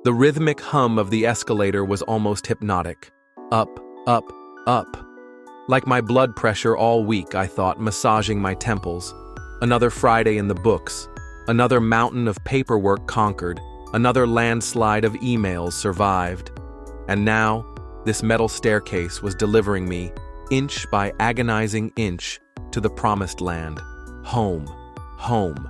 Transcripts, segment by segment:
The rhythmic hum of the escalator was almost hypnotic. Up, up, up. Like my blood pressure all week, I thought, massaging my temples. Another Friday in the books. Another mountain of paperwork conquered. Another landslide of emails survived. And now, this metal staircase was delivering me, inch by agonizing inch, to the promised land. Home. Home.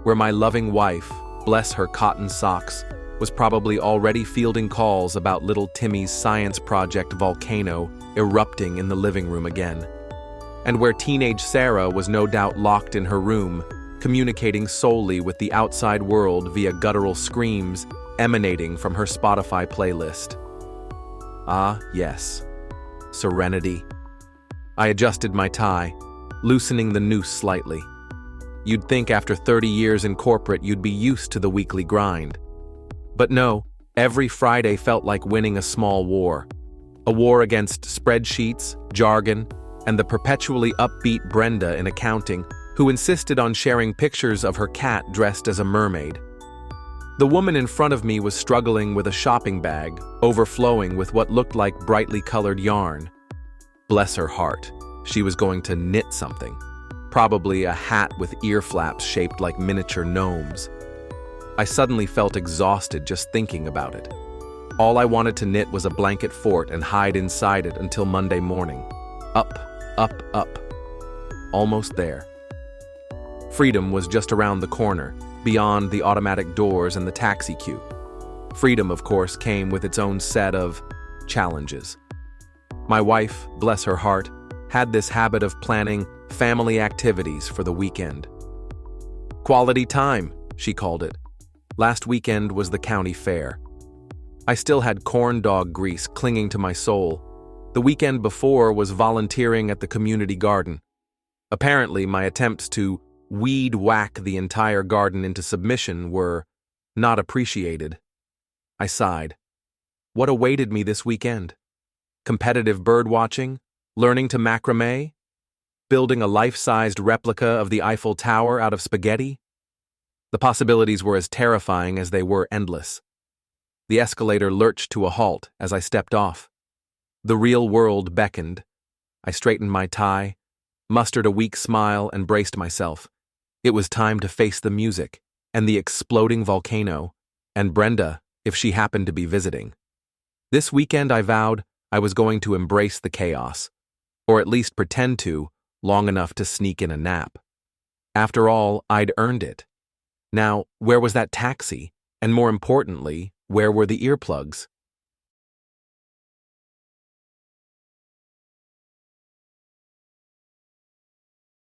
Where my loving wife, bless her cotton socks, was probably already fielding calls about little Timmy's science project volcano erupting in the living room again. And where teenage Sarah was no doubt locked in her room, communicating solely with the outside world via guttural screams emanating from her Spotify playlist. Ah, yes. Serenity. I adjusted my tie, loosening the noose slightly. You'd think after 30 years in corporate you'd be used to the weekly grind. But no, every Friday felt like winning a small war. A war against spreadsheets, jargon, and the perpetually upbeat Brenda in accounting, who insisted on sharing pictures of her cat dressed as a mermaid. The woman in front of me was struggling with a shopping bag, overflowing with what looked like brightly colored yarn. Bless her heart, she was going to knit something. Probably a hat with ear flaps shaped like miniature gnomes. I suddenly felt exhausted just thinking about it. All I wanted to knit was a blanket fort and hide inside it until Monday morning. Up, up, up. Almost there. Freedom was just around the corner, beyond the automatic doors and the taxi queue. Freedom, of course, came with its own set of challenges. My wife, bless her heart, had this habit of planning family activities for the weekend. Quality time, she called it. Last weekend was the county fair. I still had corn dog grease clinging to my soul. The weekend before was volunteering at the community garden. Apparently, my attempts to weed whack the entire garden into submission were not appreciated. I sighed. What awaited me this weekend? Competitive bird watching? Learning to macrame? Building a life-sized replica of the Eiffel Tower out of spaghetti? The possibilities were as terrifying as they were endless. The escalator lurched to a halt as I stepped off. The real world beckoned. I straightened my tie, mustered a weak smile, and braced myself. It was time to face the music, and the exploding volcano, and Brenda, if she happened to be visiting. This weekend, I vowed, I was going to embrace the chaos, or at least pretend to, long enough to sneak in a nap. After all, I'd earned it. Now, where was that taxi? And more importantly, where were the earplugs?